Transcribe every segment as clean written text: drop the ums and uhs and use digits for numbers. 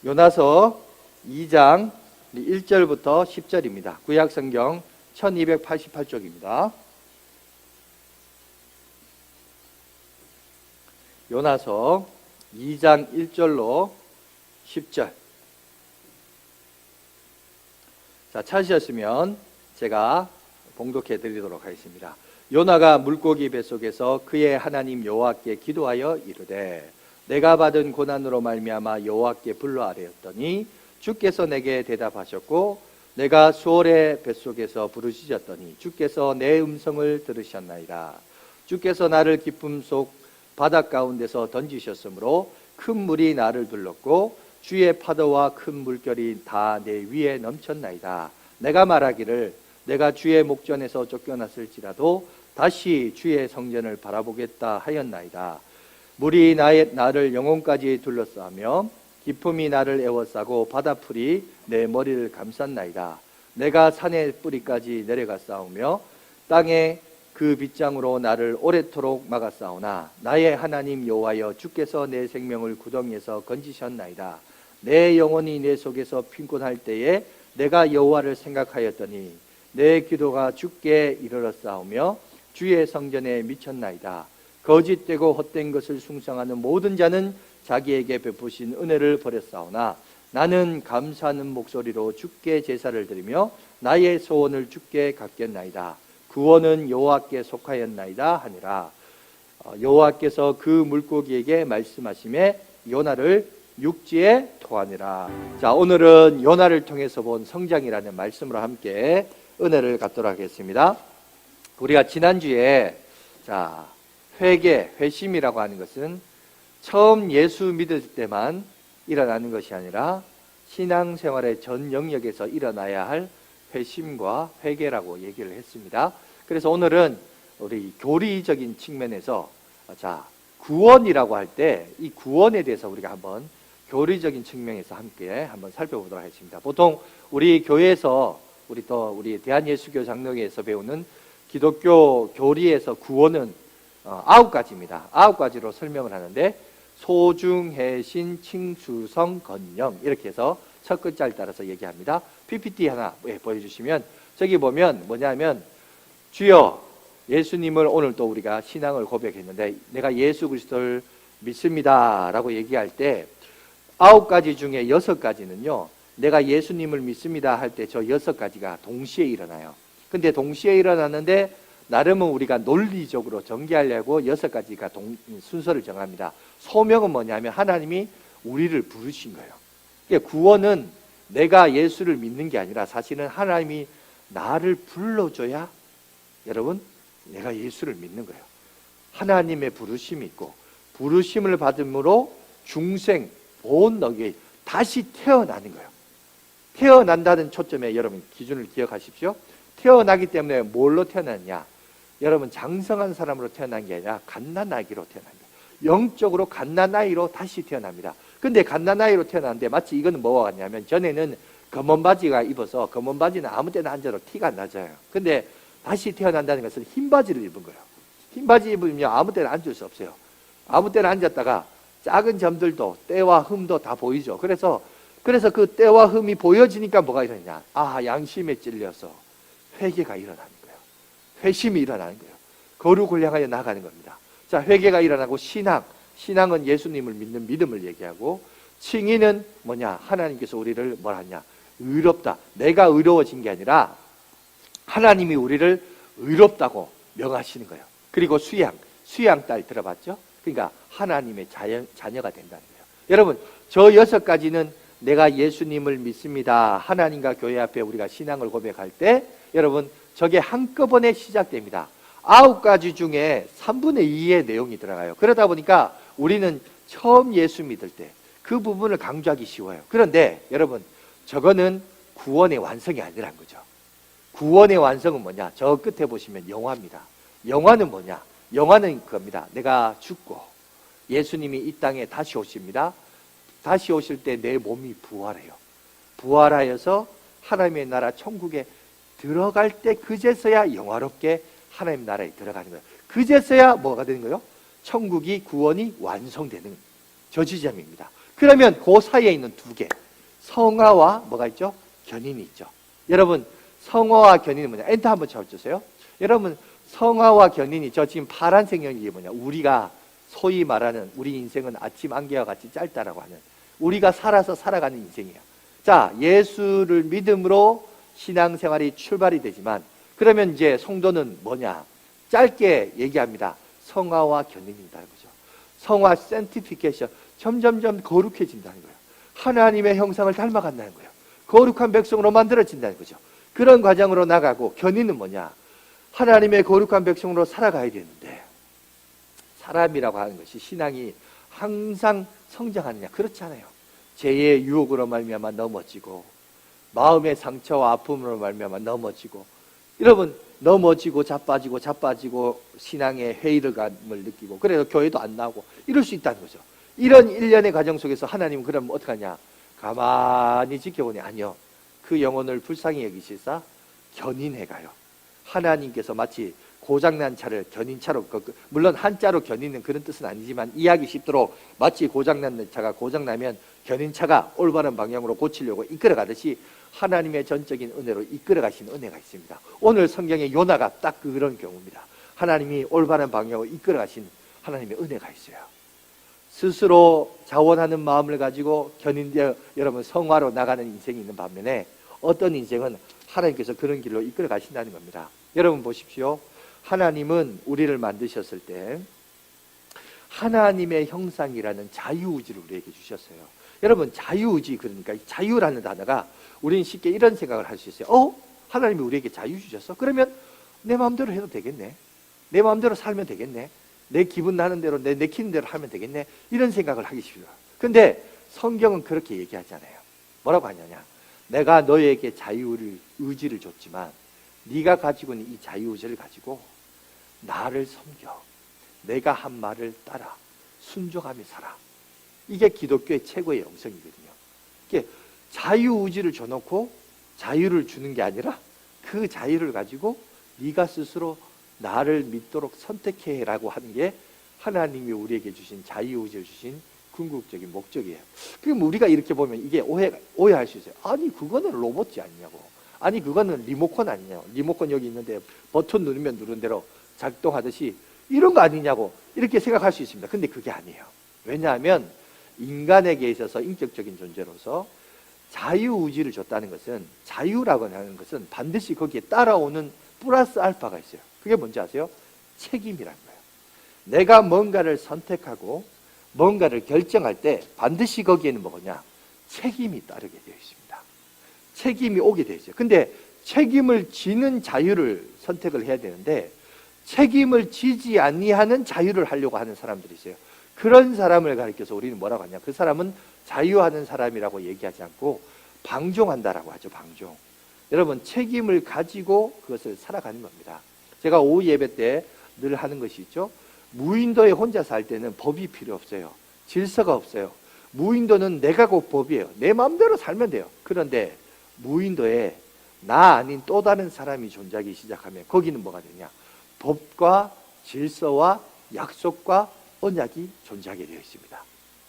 요나서 2장 1절부터 10절입니다. 구약성경 1288쪽입니다. 요나서 2장 1절로 10절. 자, 찾으셨으면 제가 봉독해 드리도록 하겠습니다. 요나가 물고기 뱃속에서 그의 하나님 여호와께 기도하여 이르되 내가 받은 고난으로 말미암아 여호와께 불러 아뢰었더니 주께서 내게 대답하셨고 내가 수월의 뱃속에서 부르짖었더니 주께서 내 음성을 들으셨나이다. 주께서 나를 깊음 속 바닷 가운데서 던지셨으므로 큰 물이 나를 둘렀고 주의 파도와 큰 물결이 다 내 위에 넘쳤나이다. 내가 말하기를 내가 주의 목전에서 쫓겨났을지라도 다시 주의 성전을 바라보겠다 하였나이다. 물이 나를 영혼까지 둘러싸며 깊음이 나를 에워싸고 바다풀이 내 머리를 감쌌나이다. 내가 산의 뿌리까지 내려갔사오며 땅에 그 빗장으로 나를 오래도록 막았사오나 나의 하나님 여호와여 주께서 내 생명을 구덩이에서 건지셨나이다. 내 영혼이 내 속에서 빈곤할 때에 내가 여호와를 생각하였더니 내 기도가 주께 이르렀사오며 주의 성전에 미쳤나이다. 거짓되고 헛된 것을 숭상하는 모든 자는 자기에게 베푸신 은혜를 버렸사오나 나는 감사하는 목소리로 주께 제사를 드리며 나의 소원을 주께 갚겠나이다. 구원은 여호와께 속하였나이다 하니라. 여호와께서 그 물고기에게 말씀하시매 요나를 육지에 토하니라. 자, 오늘은 요나를 통해서 본 성장이라는 말씀으로 함께 은혜를 갖도록 하겠습니다. 우리가 지난주에 회개, 회심이라고 하는 것은 처음 예수 믿을 때만 일어나는 것이 아니라 신앙생활의 전 영역에서 일어나야 할 회심과 회개라고 얘기를 했습니다. 그래서 오늘은 우리 교리적인 측면에서 구원이라고 할 때 이 구원에 대해서 우리가 한번 교리적인 측면에서 함께 한번 살펴보도록 하겠습니다. 보통 우리 교회에서 우리 대한예수교 장로교에서 배우는 기독교 교리에서 구원은 9가지입니다. 9가지로 설명을 하는데 소중, 해신, 칭수성, 건령 이렇게 해서 첫 글자를 따라서 얘기합니다. PPT 하나 보여주시면 저기 보면 뭐냐면 주여 예수님을 오늘 또 우리가 신앙을 고백했는데 내가 예수 그리스도를 믿습니다 라고 얘기할 때 9가지 중에 6가지는요 내가 예수님을 믿습니다 할 때 저 6가지가 동시에 일어나요. 근데 동시에 일어났는데 나름은 우리가 논리적으로 전개하려고 6가지가 순서를 정합니다. 소명은 뭐냐면 하나님이 우리를 부르신 거예요. 그러니까 구원은 내가 예수를 믿는 게 아니라 사실은 하나님이 나를 불러줘야 여러분 내가 예수를 믿는 거예요. 하나님의 부르심이 있고 부르심을 받음으로 중생 본너에 다시 태어나는 거예요. 태어난다는 초점에 여러분 기준을 기억하십시오. 태어나기 때문에 뭘로 태어났냐? 여러분 장성한 사람으로 태어난 게 아니라 갓난아기로 태어난 거예요. 영적으로 갓난아이로 다시 태어납니다. 근데 갓난아이로 태어났는데 마치 이거는 뭐와 같냐면 전에는 검은 바지가 입어서 검은 바지는 아무 때나 앉아도 티가 안 나잖아요. 근데 다시 태어난다는 것은 흰 바지를 입은 거예요. 흰 바지 입으면 아무 때나 앉을 수 없어요. 아무 때나 앉았다가 작은 점들도 때와 흠도 다 보이죠. 그래서 그 때와 흠이 보여지니까 뭐가 일어나냐? 양심에 찔려서 회개가 일어나는 거예요. 회심이 일어나는 거예요. 거룩을 향하여 나가는 겁니다. 자, 회개가 일어나고 신앙은 예수님을 믿는 믿음을 얘기하고 칭의는 뭐냐? 하나님께서 우리를 뭐라 하냐? 의롭다. 내가 의로워진 게 아니라 하나님이 우리를 의롭다고 명하시는 거예요. 그리고 수양 딸 들어봤죠? 그러니까 하나님의 자녀가 된다는 거예요. 여러분, 저 6가지는 내가 예수님을 믿습니다. 하나님과 교회 앞에 우리가 신앙을 고백할 때 여러분 저게 한꺼번에 시작됩니다. 9가지 중에 3분의 2의 내용이 들어가요. 그러다 보니까 우리는 처음 예수 믿을 때 그 부분을 강조하기 쉬워요. 그런데 여러분 저거는 구원의 완성이 아니란 거죠. 구원의 완성은 뭐냐? 저 끝에 보시면 영화입니다. 영화는 뭐냐? 영화는 그겁니다. 내가 죽고 예수님이 이 땅에 다시 오십니다. 다시 오실 때 내 몸이 부활해요. 부활하여서 하나님의 나라 천국에 들어갈 때 그제서야 영화롭게 하나님 나라에 들어가는 거예요. 그제서야 뭐가 되는 거예요? 천국이 구원이 완성되는 저 지점입니다. 그러면 그 사이에 있는 두 개, 성화와 뭐가 있죠? 견인이 있죠. 여러분, 성화와 견인이 뭐냐? 엔터 한번 쳐주세요. 여러분, 성화와 견인이, 저 지금 파란색 연기가 뭐냐? 우리가 소위 말하는 우리 인생은 아침 안개와 같이 짧다라고 하는, 우리가 살아서 살아가는 인생이에요. 자, 예수를 믿음으로 신앙생활이 출발이 되지만, 그러면 이제 성도는 뭐냐? 짧게 얘기합니다. 성화와 견인이라는 거죠. 성화, sanctification, 점점점 거룩해진다는 거예요. 하나님의 형상을 닮아간다는 거예요. 거룩한 백성으로 만들어진다는 거죠. 그런 과정으로 나가고, 견인은 뭐냐? 하나님의 거룩한 백성으로 살아가야 되는데, 사람이라고 하는 것이 신앙이 항상 성장하느냐? 그렇지 않아요. 죄의 유혹으로 말미암아 넘어지고, 마음의 상처와 아픔으로 말미암아 넘어지고, 여러분, 넘어지고 자빠지고 신앙의 회의감을 느끼고, 그래서 교회도 안 나오고 이럴 수 있다는 거죠. 이런 일련의 과정 속에서 하나님은 그러면 어떻게 하냐? 가만히 지켜보니 아니요. 그 영혼을 불쌍히 여기시사 견인해가요. 하나님께서 마치 고장난 차를 견인차로, 물론 한자로 견인은 그런 뜻은 아니지만 이해하기 쉽도록 마치 고장난 차가 고장나면 견인차가 올바른 방향으로 고치려고 이끌어가듯이 하나님의 전적인 은혜로 이끌어가시는 은혜가 있습니다. 오늘 성경의 요나가 딱 그런 경우입니다. 하나님이 올바른 방향으로 이끌어가신 하나님의 은혜가 있어요. 스스로 자원하는 마음을 가지고 여러분 성화로 나가는 인생이 있는 반면에, 어떤 인생은 하나님께서 그런 길로 이끌어 가신다는 겁니다. 여러분 보십시오. 하나님은 우리를 만드셨을 때 하나님의 형상이라는 자유의지를 우리에게 주셨어요. 여러분, 자유의지, 그러니까 자유라는 단어가 우리는 쉽게 이런 생각을 할 수 있어요. 하나님이 우리에게 자유 주셨어? 그러면 내 마음대로 해도 되겠네. 내 마음대로 살면 되겠네. 내 기분 나는 대로, 내 내키는 대로 하면 되겠네. 이런 생각을 하기 싫어요. 근데 성경은 그렇게 얘기하잖아요. 뭐라고 하냐냐? 내가 너에게 자유의지를 줬지만 네가 가지고 있는 이 자유의지를 가지고 나를 섬겨. 내가 한 말을 따라 순종하며 살아. 이게 기독교의 최고의 영성이거든요. 이게 자유의지를 줘놓고 자유를 주는 게 아니라 그 자유를 가지고 네가 스스로 나를 믿도록 선택해라고 하는 게 하나님이 우리에게 주신 자유의지를 주신 궁극적인 목적이에요. 그럼 우리가 이렇게 보면 이게 오해할 수 있어요. 아니 그거는 로봇이 아니냐고. 아니 그거는 리모컨 아니냐고. 리모컨 여기 있는데 버튼 누르면 누른 대로 작동하듯이 이런 거 아니냐고 이렇게 생각할 수 있습니다. 근데 그게 아니에요. 왜냐하면 인간에게 있어서 인격적인 존재로서 자유의지를 줬다는 것은, 자유라고 하는 것은 반드시 거기에 따라오는 플러스 알파가 있어요. 그게 뭔지 아세요? 책임이라는 거예요. 내가 뭔가를 선택하고 뭔가를 결정할 때 반드시 거기에는 뭐냐? 책임이 따르게 되어 있습니다. 책임이 오게 되어 있어요. 근데 책임을 지는 자유를 선택을 해야 되는데 책임을 지지 아니하는 자유를 하려고 하는 사람들이 있어요. 그런 사람을 가리켜서 우리는 뭐라고 하냐? 그 사람은 자유하는 사람이라고 얘기하지 않고 방종한다라고 하죠. 방종. 여러분, 책임을 가지고 그것을 살아가는 겁니다. 제가 오후 예배 때 늘 하는 것이 있죠. 무인도에 혼자 살 때는 법이 필요 없어요. 질서가 없어요. 무인도는 내가 곧 법이에요. 내 마음대로 살면 돼요. 그런데 무인도에 나 아닌 또 다른 사람이 존재하기 시작하면 거기는 뭐가 되냐? 법과 질서와 약속과 언약이 존재하게 되어 있습니다.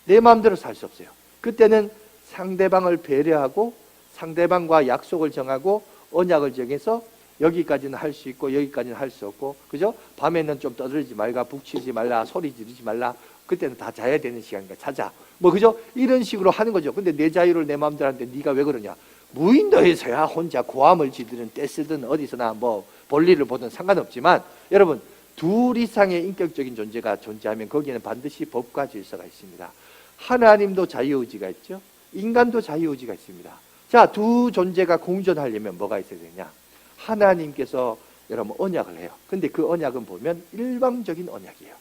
내 마음대로 살 수 없어요. 그때는 상대방을 배려하고 상대방과 약속을 정하고 언약을 정해서 여기까지는 할 수 있고 여기까지는 할 수 없고, 그죠? 밤에는 좀 떠들지 말라, 북치지 말라, 소리 지르지 말라. 그때는 다 자야 되는 시간이니까 자자. 뭐 그죠? 이런 식으로 하는 거죠. 근데 내 자유를 내 마음대로 하는데 네가 왜 그러냐? 무인도에서야 혼자 고함을 지르든 떼쓰든 어디서나 뭐 볼일을 보든 상관없지만, 여러분, 둘 이상의 인격적인 존재가 존재하면 거기에는 반드시 법과 질서가 있습니다. 하나님도 자유의지가 있죠. 인간도 자유의지가 있습니다. 자, 두 존재가 공존하려면 뭐가 있어야 되냐? 하나님께서 여러분 언약을 해요. 근데 그 언약은 보면 일방적인 언약이에요.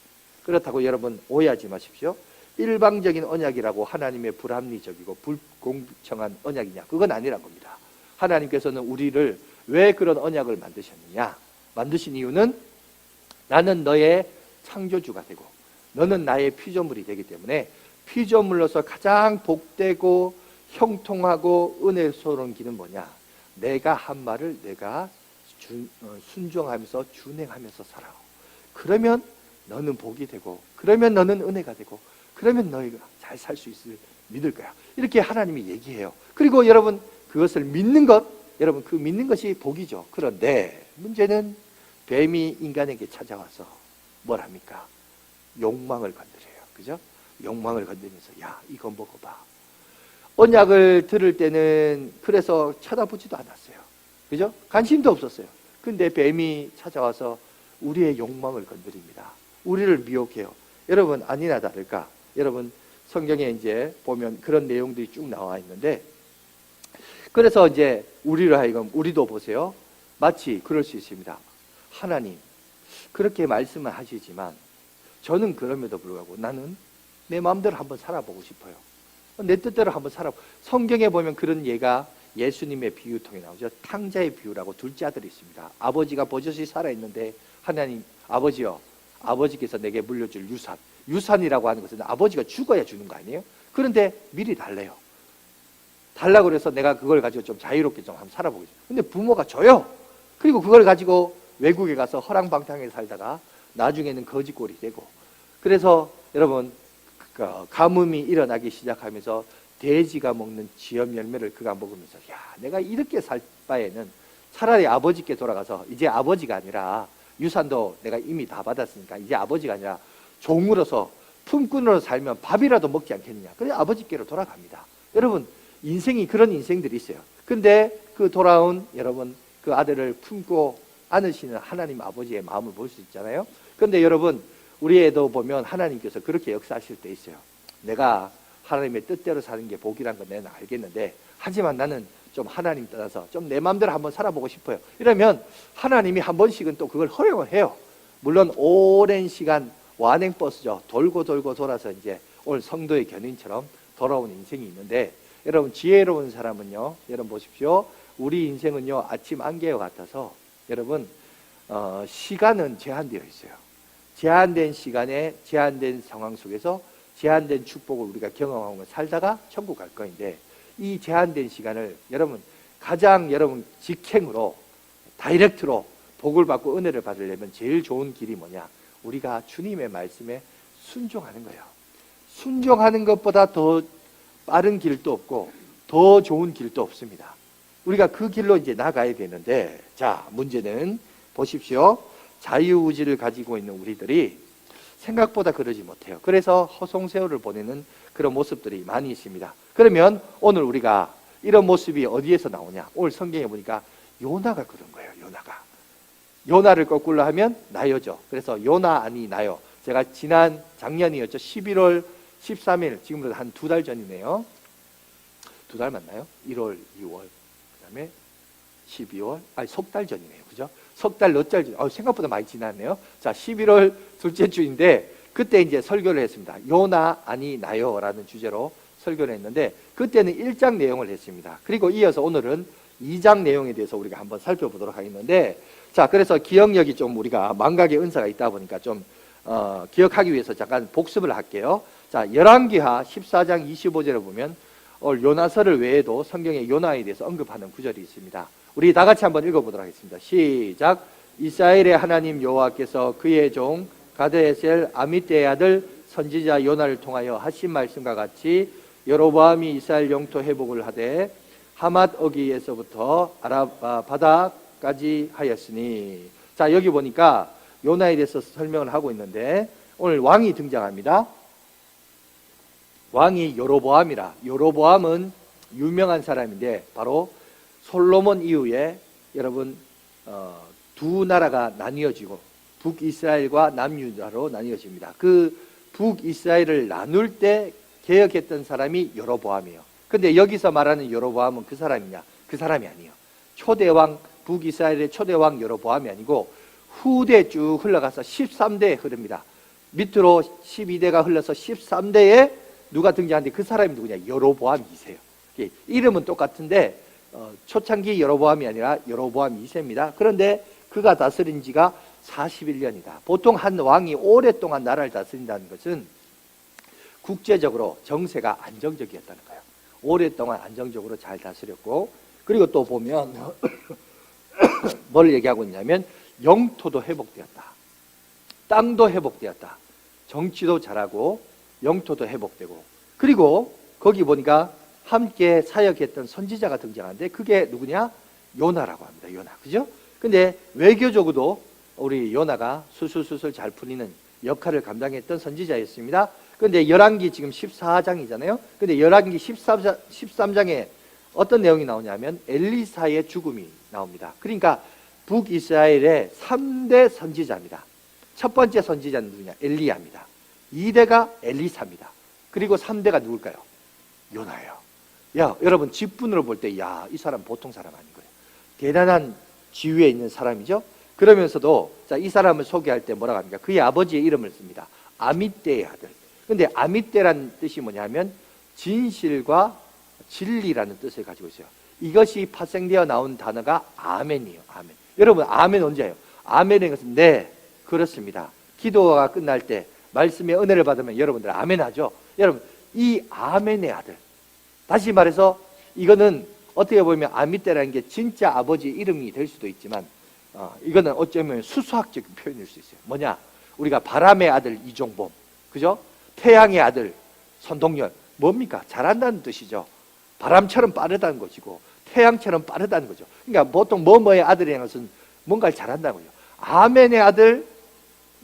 그렇다고 여러분 오해하지 마십시오. 일방적인 언약이라고 하나님의 불합리적이고 불공평한 언약이냐? 그건 아니란 겁니다. 하나님께서는 우리를 왜 그런 언약을 만드셨느냐? 만드신 이유는 나는 너의 창조주가 되고 너는 나의 피조물이 되기 때문에 피조물로서 가장 복되고 형통하고 은혜스러운 길은 뭐냐? 내가 한 말을 내가 순종하면서 준행하면서 살아. 그러면 너는 복이 되고, 그러면 너는 은혜가 되고, 그러면 너희가 잘 살 수 있을 믿을 거야. 이렇게 하나님이 얘기해요. 그리고 여러분 그것을 믿는 것, 여러분 그 믿는 것이 복이죠. 그런데 문제는 뱀이 인간에게 찾아와서 뭘 합니까? 욕망을 건드려요. 그죠? 욕망을 건드리면서 야 이거 먹어봐. 언약을 들을 때는 그래서 쳐다보지도 않았어요. 그죠? 관심도 없었어요. 근데 뱀이 찾아와서 우리의 욕망을 건드립니다. 우리를 미혹해요. 여러분 아니나 다를까? 여러분 성경에 이제 보면 그런 내용들이 쭉 나와 있는데, 그래서 이제 우리를 하여금, 우리도 보세요. 마치 그럴 수 있습니다. 하나님 그렇게 말씀을 하시지만 저는 그럼에도 불구하고 나는 내 마음대로 한번 살아보고 싶어요. 내 뜻대로 한번 살아보고. 성경에 보면 그런 예가 예수님의 비유 통해 나오죠. 탕자의 비유라고 둘째 아들이 있습니다. 아버지가 버젓이 살아있는데 하나님, 아버지요, 아버지께서 내게 물려줄 유산이라고 하는 것은 아버지가 죽어야 주는 거 아니에요? 그런데 미리 달래요. 달라고 그래서 내가 그걸 가지고 좀 자유롭게 좀 한번 살아보겠죠. 근데 부모가 줘요. 그리고 그걸 가지고 외국에 가서 허랑방탕하게 살다가 나중에는 거지꼴이 되고, 그래서 여러분 가뭄이 일어나기 시작하면서 돼지가 먹는 지엄 열매를 그가 먹으면서 야 내가 이렇게 살 바에는 차라리 아버지께 돌아가서, 이제 아버지가 아니라 유산도 내가 이미 다 받았으니까 이제 아버지가 아니라 종으로서 품꾼으로 살면 밥이라도 먹지 않겠느냐. 그래 아버지께로 돌아갑니다. 여러분 인생이 그런 인생들이 있어요. 근데 그 돌아온 여러분 그 아들을 품고 안으시는 하나님 아버지의 마음을 볼 수 있잖아요. 근데 여러분 우리 애도 보면 하나님께서 그렇게 역사하실 때 있어요. 내가 하나님의 뜻대로 사는 게 복이란 건 내가 알겠는데 하지만 나는 좀 하나님 따라서 좀 내 마음대로 한번 살아보고 싶어요. 이러면 하나님이 한 번씩은 또 그걸 허용을 해요. 물론 오랜 시간 완행버스죠. 돌고 돌아서 이제 오늘 성도의 견인처럼 돌아온 인생이 있는데, 여러분 지혜로운 사람은요, 여러분 보십시오. 우리 인생은요 아침 안개와 같아서 여러분 시간은 제한되어 있어요. 제한된 시간에 제한된 상황 속에서 제한된 축복을 우리가 경험하고 살다가 천국 갈 거인데, 이 제한된 시간을 여러분 가장 여러분 직행으로 다이렉트로 복을 받고 은혜를 받으려면 제일 좋은 길이 뭐냐? 우리가 주님의 말씀에 순종하는 거예요. 순종하는 것보다 더 빠른 길도 없고 더 좋은 길도 없습니다. 우리가 그 길로 이제 나가야 되는데, 자 문제는 보십시오. 자유의지를 가지고 있는 우리들이 생각보다 그러지 못해요. 그래서 허송세월을 보내는 그런 모습들이 많이 있습니다. 그러면 오늘 우리가 이런 모습이 어디에서 나오냐? 오늘 성경에 보니까 요나가 그런 거예요. 요나를 거꾸로 하면 나요죠. 그래서 요나 아니 나요. 제가 작년이었죠. 11월 13일, 지금부터 한 2달 전이네요. 2달 맞나요? 1월, 2월, 그 다음에 12월, 석 달 전이네요. 그죠? 석 달, 몇 달 전, 생각보다 많이 지났네요. 자, 11월 둘째 주인데, 그때 이제 설교를 했습니다. 요나 아니 나요 라는 주제로 설교를 했는데, 그때는 1장 내용을 했습니다. 그리고 이어서 오늘은 2장 내용에 대해서 우리가 한번 살펴보도록 하겠는데, 자, 그래서 기억력이 좀 우리가 망각의 은사가 있다 보니까 좀 기억하기 위해서 잠깐 복습을 할게요. 자, 열왕기하 14장 25절에 보면 요나서를 외에도 성경에 요나에 대해서 언급하는 구절이 있습니다. 우리 다 같이 한번 읽어보도록 하겠습니다. 시작. 이스라엘의 하나님 여호와께서 그의 종 가드에셀 아미떼의 아들 선지자 요나를 통하여 하신 말씀과 같이 여로보암이 이스라엘 영토 회복을 하되 하맛 어기에서부터 아라바 바다까지 하였으니. 자, 여기 보니까 요나에 대해서 설명을 하고 있는데 오늘 왕이 등장합니다. 왕이 여로보암이라. 여로보암은 유명한 사람인데 바로 솔로몬 이후에 여러분 두 나라가 나뉘어지고 북이스라엘과 남유다로 나뉘어집니다. 그 북이스라엘을 나눌 때 개혁했던 사람이 여로보암이에요. 근데 여기서 말하는 여로보암은 그 사람이냐? 그 사람이 아니에요. 초대왕, 북이스라엘의 초대왕 여로보암이 아니고 후대 쭉 흘러가서 13대에 흐릅니다. 밑으로 12대가 흘러서 13대에 누가 등장하는데 그 사람이 누구냐? 여로보암 2세예요. 이름은 똑같은데 초창기 여로보암이 아니라 여로보암 2세입니다. 그런데 그가 다스린 지가 41년이다. 보통 한 왕이 오랫동안 나라를 다스린다는 것은 국제적으로 정세가 안정적이었다는 거예요. 오랫동안 안정적으로 잘 다스렸고, 그리고 또 보면 뭘 얘기하고 있냐면 영토도 회복되었다. 땅도 회복되었다. 정치도 잘하고 영토도 회복되고, 그리고 거기 보니까 함께 사역했던 선지자가 등장하는데 그게 누구냐? 요나라고 합니다. 요나. 그죠? 근데 외교적으로도 우리 요나가 수술수술 잘 풀리는 역할을 감당했던 선지자였습니다. 근데 열왕기 지금 14장이잖아요. 근데 열왕기 13장에 어떤 내용이 나오냐면 엘리사의 죽음이 나옵니다. 그러니까 북이스라엘의 3대 선지자입니다. 첫 번째 선지자는 누구냐? 엘리야입니다. 2대가 엘리사입니다. 그리고 3대가 누굴까요? 요나예요. 야, 여러분 직분으로 볼 때 야, 이 사람 보통 사람 아닌 거예요. 대단한 지위에 있는 사람이죠. 그러면서도 자, 이 사람을 소개할 때 뭐라고 합니까? 그의 아버지의 이름을 씁니다. 아밋대의 아들. 근데 아밋대라는 뜻이 뭐냐면 진실과 진리라는 뜻을 가지고 있어요. 이것이 파생되어 나온 단어가 아멘이에요. 아멘. 여러분 아멘 언제 해요? 아멘인 것은 네, 그렇습니다. 기도가 끝날 때 말씀의 은혜를 받으면 여러분들 아멘 하죠. 여러분 이 아멘의 아들, 다시 말해서 이거는 어떻게 보면 아밋대라는 게 진짜 아버지 이름이 될 수도 있지만 이거는 어쩌면 수수학적인 표현일 수 있어요. 뭐냐? 우리가 바람의 아들 이종범, 그죠? 태양의 아들 선동열, 뭡니까? 잘한다는 뜻이죠. 바람처럼 빠르다는 것이고 태양처럼 빠르다는 거죠. 그러니까 보통 뭐뭐의 아들이라는 것은 뭔가를 잘한다는 거죠. 아멘의 아들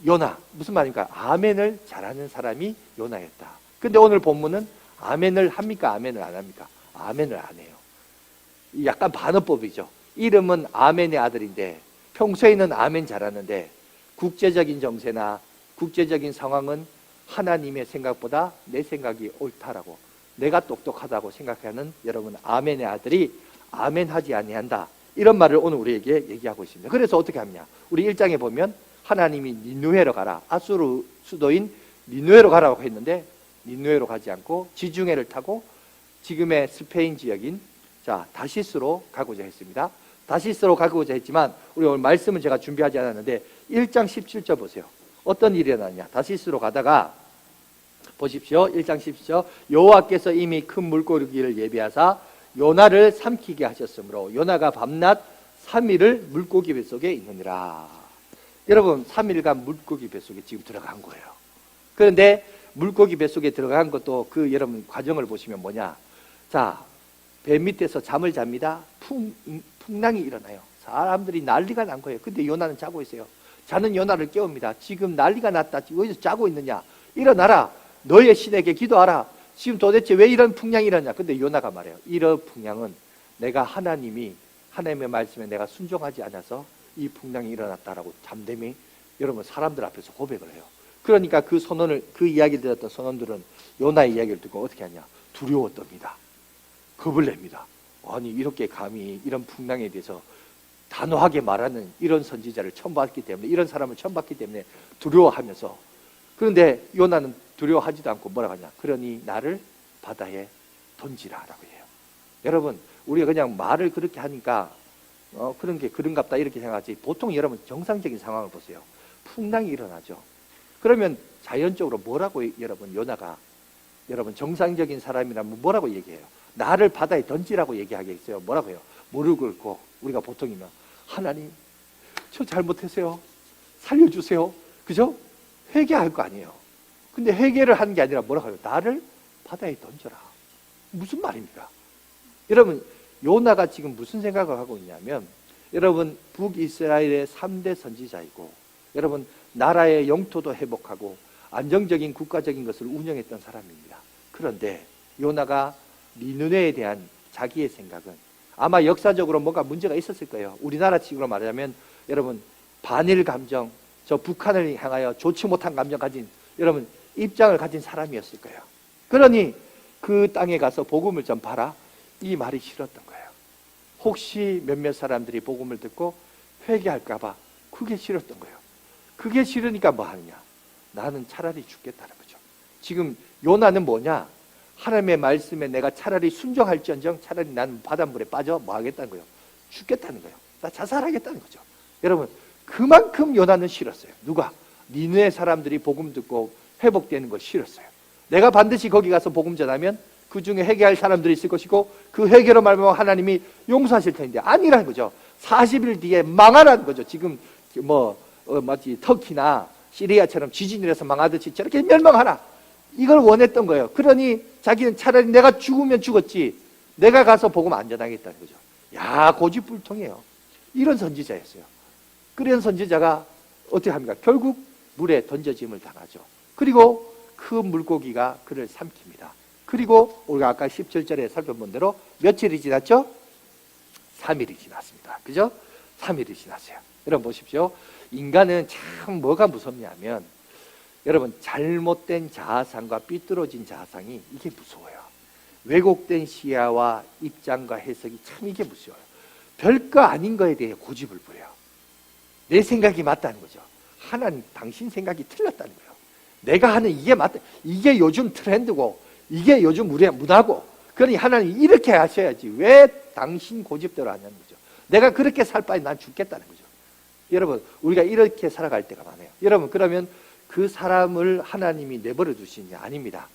요나, 무슨 말입니까? 아멘을 잘하는 사람이 요나였다. 근데 오늘 본문은 아멘을 합니까? 아멘을 안 합니까? 아멘을 안 해요. 약간 반어법이죠. 이름은 아멘의 아들인데 평소에는 아멘 잘하는데 국제적인 정세나 국제적인 상황은 하나님의 생각보다 내 생각이 옳다라고, 내가 똑똑하다고 생각하는 여러분 아멘의 아들이 아멘하지 아니한다, 이런 말을 오늘 우리에게 얘기하고 있습니다. 그래서 어떻게 하느냐? 우리 1장에 보면 하나님이 니누에로 가라, 아수르 수도인 니누에로 가라고 했는데 니누에로 가지 않고 지중해를 타고 지금의 스페인 지역인 다시스로 가고자 했습니다. 다시스로 가고자 했지만 우리 오늘 말씀은 제가 준비하지 않았는데 1장 17절 보세요. 어떤 일이 일어났냐? 다시스로 가다가 보십시오. 1장 17절 여호와께서 이미 큰 물고기를 예비하사 요나를 삼키게 하셨으므로 요나가 밤낮 3일을 물고기 뱃속에 있느니라. 여러분 3일간 물고기 뱃속에 지금 들어간 거예요. 그런데 물고기 뱃속에 들어간 것도 그 여러분 과정을 보시면 뭐냐? 자, 배 밑에서 잠을 잡니다. 풍랑이 일어나요. 사람들이 난리가 난 거예요. 근데 요나는 자고 있어요. 자는 요나를 깨웁니다. 지금 난리가 났다. 지금 어디서 자고 있느냐? 일어나라. 너의 신에게 기도하라. 지금 도대체 왜 이런 풍랑이 일어나냐? 근데 요나가 말해요. 이런 풍랑은 내가 하나님의 말씀에 내가 순종하지 않아서 이 풍랑이 일어났다라고 잠잠히 여러분 사람들 앞에서 고백을 해요. 그러니까 그 이야기를 들었던 선원들은 요나의 이야기를 듣고 어떻게 하냐? 두려워 떱니다. 겁을 냅니다. 아니 이렇게 감히 이런 풍랑에 대해서 단호하게 말하는 이런 선지자를 처음 봤기 때문에, 이런 사람을 처음 봤기 때문에 두려워하면서, 그런데 요나는 두려워하지도 않고 뭐라고 하냐? 그러니 나를 바다에 던지라라고 해요. 여러분 우리가 그냥 말을 그렇게 하니까 그런 게 그런갑다 이렇게 생각하지, 보통 여러분 정상적인 상황을 보세요. 풍랑이 일어나죠. 그러면 자연적으로 뭐라고 여러분 요나가 여러분 정상적인 사람이라면 뭐라고 얘기해요? 나를 바다에 던지라고 얘기하겠어요? 뭐라고 해요? 무릎 꿇고 우리가 보통이면 하나님 저 잘못했어요, 살려주세요, 그죠? 회개할 거 아니에요. 근데 회개를 하는 게 아니라 뭐라고 해요? 나를 바다에 던져라. 무슨 말입니까? 여러분 요나가 지금 무슨 생각을 하고 있냐면, 여러분 북이스라엘의 3대 선지자이고 여러분 나라의 영토도 회복하고 안정적인 국가적인 것을 운영했던 사람입니다. 그런데 요나가 니느웨에 대한 자기의 생각은 아마 역사적으로 뭔가 문제가 있었을 거예요. 우리나라 식으로 말하자면 여러분 반일 감정, 저 북한을 향하여 좋지 못한 감정 가진 여러분 입장을 가진 사람이었을 거예요. 그러니 그 땅에 가서 복음을 전파하라, 이 말이 싫었던 거예요. 혹시 몇몇 사람들이 복음을 듣고 회개할까 봐 그게 싫었던 거예요. 그게 싫으니까 뭐 하느냐? 나는 차라리 죽겠다는 거죠. 지금 요나는 뭐냐? 하나님의 말씀에 내가 차라리 순종할지언정 차라리 나는 바닷물에 빠져 뭐 하겠다는 거예요? 죽겠다는 거예요. 나 자살하겠다는 거죠. 여러분 그만큼 요나는 싫었어요. 누가? 니느웨 사람들이 복음 듣고 회복되는 걸 싫었어요. 내가 반드시 거기 가서 복음 전하면 그 중에 회개할 사람들이 있을 것이고 그 회개로 말하면 하나님이 용서하실 텐데 아니라는 거죠. 40일 뒤에 망하라는 거죠. 지금 마치 터키나 시리아처럼 지진이 일어서 망하듯이 저렇게 멸망하라. 이걸 원했던 거예요. 그러니 자기는 차라리 내가 죽으면 죽었지 내가 가서 복음 안 전하겠다는 거죠. 야, 고집불통이에요. 이런 선지자였어요. 그런 선지자가 어떻게 합니까? 결국 물에 던져짐을 당하죠. 그리고 그 물고기가 그를 삼킵니다. 그리고 우리가 아까 17절에 살펴본 대로 며칠이 지났죠? 3일이 지났습니다. 그죠? 3일이 지났어요. 여러분 보십시오. 인간은 참 뭐가 무섭냐면 여러분 잘못된 자아상과 삐뚤어진 자아상이 이게 무서워요. 왜곡된 시야와 입장과 해석이 참 이게 무서워요. 별거 아닌 거에 대해 고집을 부려요. 내 생각이 맞다는 거죠. 하나님 당신 생각이 틀렸다는 거예요. 내가 하는 이게 맞다. 이게 요즘 트렌드고 이게 요즘 우리의 문화고 그러니 하나님 이렇게 하셔야지 왜 당신 고집대로 하냐는 거죠. 내가 그렇게 살 바에 난 죽겠다는 거죠. 여러분 우리가 이렇게 살아갈 때가 많아요. 여러분 그러면 그 사람을 하나님이 내버려 두시냐? 아닙니다.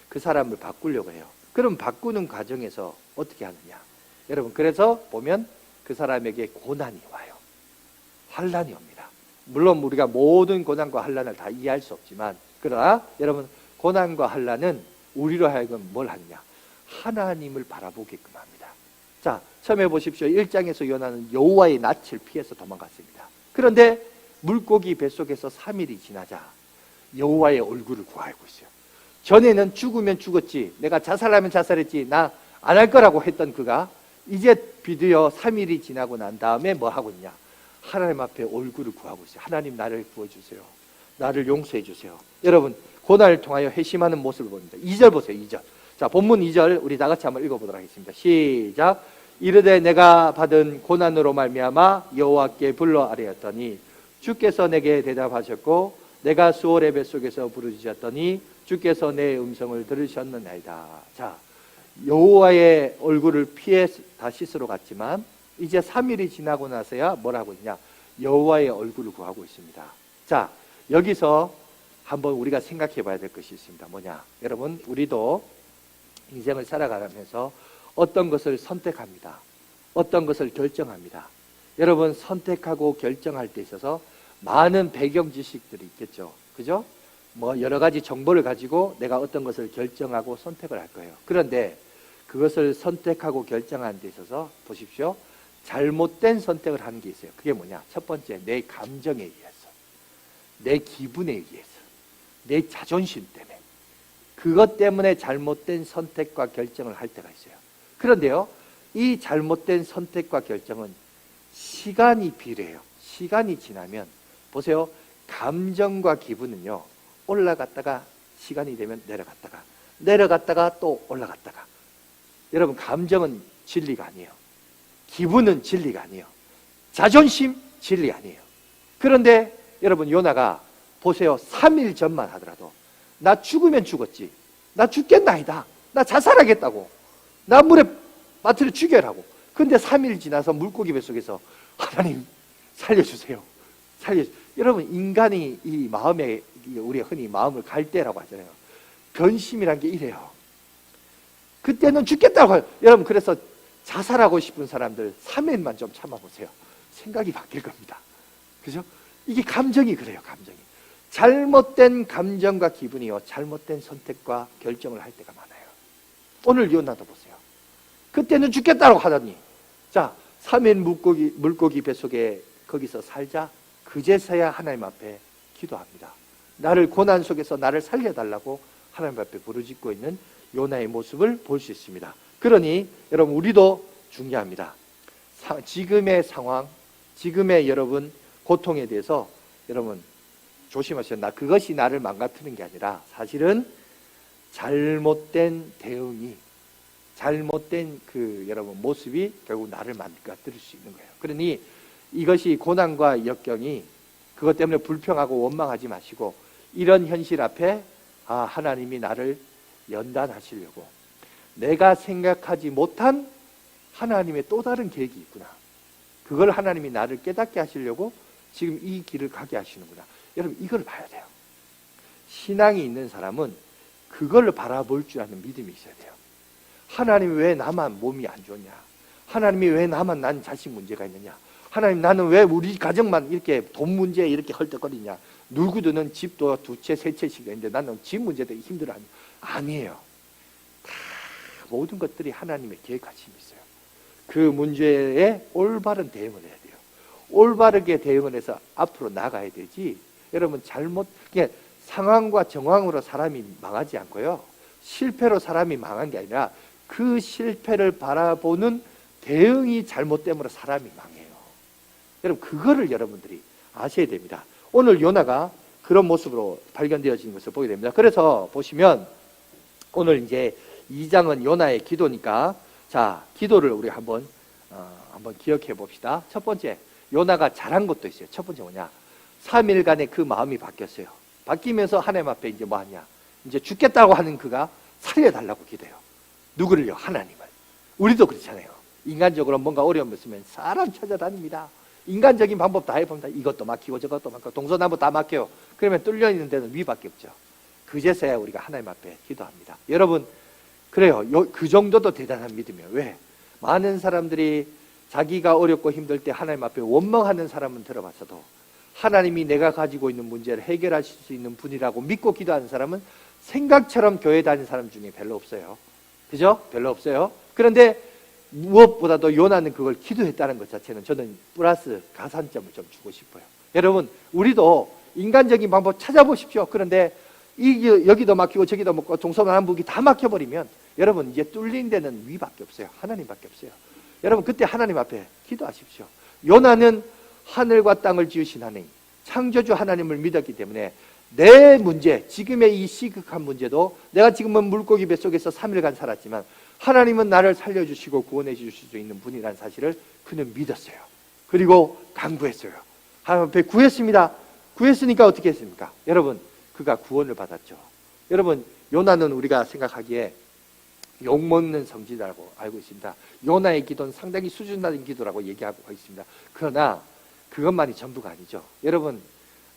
그 사람을 바꾸려고 해요. 그럼 바꾸는 과정에서 어떻게 하느냐? 여러분 그래서 보면 그 사람에게 고난이 와요. 환난이 옵니다. 물론 우리가 모든 고난과 환난을 다 이해할 수 없지만 그러나 여러분 고난과 환난은 우리로 하여금 뭘 하느냐? 하나님을 바라보게끔 합니다. 자, 처음에 보십시오. 1장에서 요나는 여호와의 낯을 피해서 도망갔습니다. 그런데 물고기 뱃속에서 3일이 지나자 여호와의 얼굴을 구하고 있어요. 전에는 죽으면 죽었지, 내가 자살하면 자살했지, 나 안 할 거라고 했던 그가 이제 비디오 3일이 지나고 난 다음에 뭐 하고 있냐? 하나님 앞에 얼굴을 구하고 있어요. 하나님 나를 구워주세요. 나를 용서해 주세요. 여러분 고난을 통하여 회심하는 모습을 봅니다. 2절 보세요. 2절. 자, 본문 2절 우리 다 같이 한번 읽어보도록 하겠습니다. 시작. 이르되 내가 받은 고난으로 말미암아 여호와께 불러 아뢰었더니 주께서 내게 대답하셨고 내가 수월의 뱃속에서 부르짖었더니 주께서 내 음성을 들으셨느니이다. 자, 여호와의 얼굴을 피해 다 씻으러 갔지만 이제 3일이 지나고 나서야 뭐라고 있냐? 여호와의 얼굴을 구하고 있습니다. 자, 여기서 한번 우리가 생각해 봐야 될 것이 있습니다. 뭐냐? 여러분 우리도 인생을 살아가면서 어떤 것을 선택합니다. 어떤 것을 결정합니다. 여러분 선택하고 결정할 때 있어서 많은 배경 지식들이 있겠죠. 그죠? 뭐 여러 가지 정보를 가지고 내가 어떤 것을 결정하고 선택을 할 거예요. 그런데 그것을 선택하고 결정하는 데 있어서 보십시오. 잘못된 선택을 하는 게 있어요. 그게 뭐냐? 첫 번째, 내 감정에 의해서, 내 기분에 의해서, 내 자존심 때문에, 그것 때문에 잘못된 선택과 결정을 할 때가 있어요. 그런데요, 이 잘못된 선택과 결정은 시간이 필요해요. 시간이 지나면 보세요. 감정과 기분은요, 올라갔다가 시간이 되면 내려갔다가 또 올라갔다가. 여러분 감정은 진리가 아니에요. 기분은 진리가 아니에요. 자존심 진리 아니에요. 그런데 여러분 요나가 보세요. 3일 전만 하더라도 나 죽으면 죽었지, 나 죽겠나이다, 나 자살하겠다고, 나 물에 빠뜨려 죽여라고. 근데 3일 지나서 물고기 뱃속에서 하나님 살려주세요, 여러분 인간이 이 마음에, 우리 흔히 마음을 갈 때라고 하잖아요. 변심이란 게 이래요. 그때는 죽겠다고 해요. 여러분 그래서 자살하고 싶은 사람들 3일만 좀 참아보세요. 생각이 바뀔 겁니다. 그죠? 이게 감정이 그래요. 감정이 잘못된 감정과 기분이요, 잘못된 선택과 결정을 할 때가 많아요. 오늘 요나도 보세요. 그때는 죽겠다고 하더니 자 3일 물고기 뱃속에 거기서 살자 그제서야 하나님 앞에 기도합니다. 나를 고난 속에서 나를 살려달라고 하나님 앞에 부르짖고 있는 요나의 모습을 볼 수 있습니다. 그러니 여러분 우리도 중요합니다. 지금의 상황, 지금의 여러분 고통에 대해서 여러분 조심하셔야 한다. 그것이 나를 망가뜨리는 게 아니라 사실은 잘못된 대응이, 잘못된 그 여러분 모습이 결국 나를 망가뜨릴 수 있는 거예요. 그러니 이것이 고난과 역경이 그것 때문에 불평하고 원망하지 마시고 이런 현실 앞에 하나님이 나를 연단하시려고, 내가 생각하지 못한 하나님의 또 다른 계획이 있구나, 그걸 하나님이 나를 깨닫게 하시려고 지금 이 길을 가게 하시는구나. 여러분 이걸 봐야 돼요. 신앙이 있는 사람은 그걸 바라볼 줄 아는 믿음이 있어야 돼요. 하나님이 왜 나만 몸이 안 좋냐, 하나님이 왜 나만 난 자식 문제가 있느냐, 하나님 나는 왜 우리 가정만 이렇게 돈 문제에 이렇게 헐떡거리냐, 누구든 집도 두 채, 세 채씩 있는데 나는 집 문제 때문에 힘들어하는 아니에요. 다 모든 것들이 하나님의 계획하심이 있어요. 그 문제에 올바른 대응을 해야 돼요. 올바르게 대응을 해서 앞으로 나가야 되지. 여러분 그게 상황과 정황으로 사람이 망하지 않고요. 실패로 사람이 망한 게 아니라 그 실패를 바라보는 대응이 잘못됨으로 사람이 망해요. 여러분 그거를 여러분들이 아셔야 됩니다. 오늘 요나가 그런 모습으로 발견되어지는 것을 보게 됩니다. 그래서 보시면 오늘 이제 2장은 요나의 기도니까 자 기도를 우리 한번 기억해 봅시다. 첫 번째 요나가 잘한 것도 있어요. 첫 번째 뭐냐? 3일간의 그 마음이 바뀌었어요. 바뀌면서 하나님 앞에 이제 뭐 하냐? 이제 죽겠다고 하는 그가 살려달라고 기도해요. 누구를요? 하나님을. 우리도 그렇잖아요. 인간적으로 뭔가 어려움이 있으면 사람 찾아다닙니다. 인간적인 방법 다 해봅니다. 이것도 막히고 저것도 막히고 동서남북 다 막혀요. 그러면 뚫려있는 데는 위밖에 없죠. 그제서야 우리가 하나님 앞에 기도합니다. 여러분 그래요. 그 정도도 대단한 믿음이에요. 왜? 많은 사람들이 자기가 어렵고 힘들 때 하나님 앞에 원망하는 사람은 들어봤어도 하나님이 내가 가지고 있는 문제를 해결하실 수 있는 분이라고 믿고 기도하는 사람은 생각처럼 교회 다니는 사람 중에 별로 없어요. 그죠? 별로 없어요. 그런데 무엇보다도 요나는 그걸 기도했다는 것 자체는 저는 플러스 가산점을 좀 주고 싶어요. 여러분 우리도 인간적인 방법 찾아보십시오. 그런데 여기도 막히고 저기도 막히고 동서남북이 다 막혀버리면 여러분 이제 뚫린 데는 위밖에 없어요. 하나님밖에 없어요. 여러분 그때 하나님 앞에 기도하십시오. 요나는 하늘과 땅을 지으신 하나님, 창조주 하나님을 믿었기 때문에 내 문제, 지금의 이 시극한 문제도 내가 지금은 물고기 뱃속에서 3일간 살았지만 하나님은 나를 살려주시고 구원해 주실 수 있는 분이라는 사실을 그는 믿었어요. 그리고 간구했어요. 하나님 앞에 구했습니다. 구했으니까 어떻게 했습니까? 여러분 그가 구원을 받았죠. 여러분 요나는 우리가 생각하기에 욕먹는 성지라고 알고 있습니다. 요나의 기도는 상당히 수준 낮은 기도라고 얘기하고 있습니다. 그러나 그것만이 전부가 아니죠. 여러분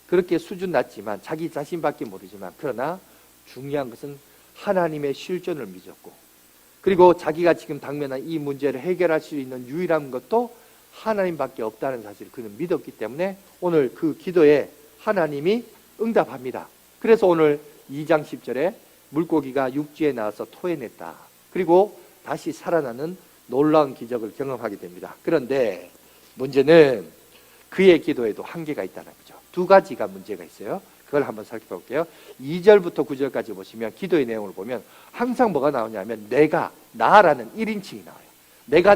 그렇게 수준 낮지만 자기 자신밖에 모르지만 그러나 중요한 것은 하나님의 실존을 믿었고 그리고 자기가 지금 당면한 이 문제를 해결할 수 있는 유일한 것도 하나님밖에 없다는 사실을 그는 믿었기 때문에 오늘 그 기도에 하나님이 응답합니다. 그래서 오늘 2장 10절에 물고기가 육지에 나와서 토해냈다. 그리고 다시 살아나는 놀라운 기적을 경험하게 됩니다. 그런데 문제는 그의 기도에도 한계가 있다는 거죠. 두 가지가 문제가 있어요. 그걸 한번 살펴볼게요. 2절부터 9절까지 보시면 기도의 내용을 보면 항상 뭐가 나오냐면 나라는 1인칭이 나와요. 내가.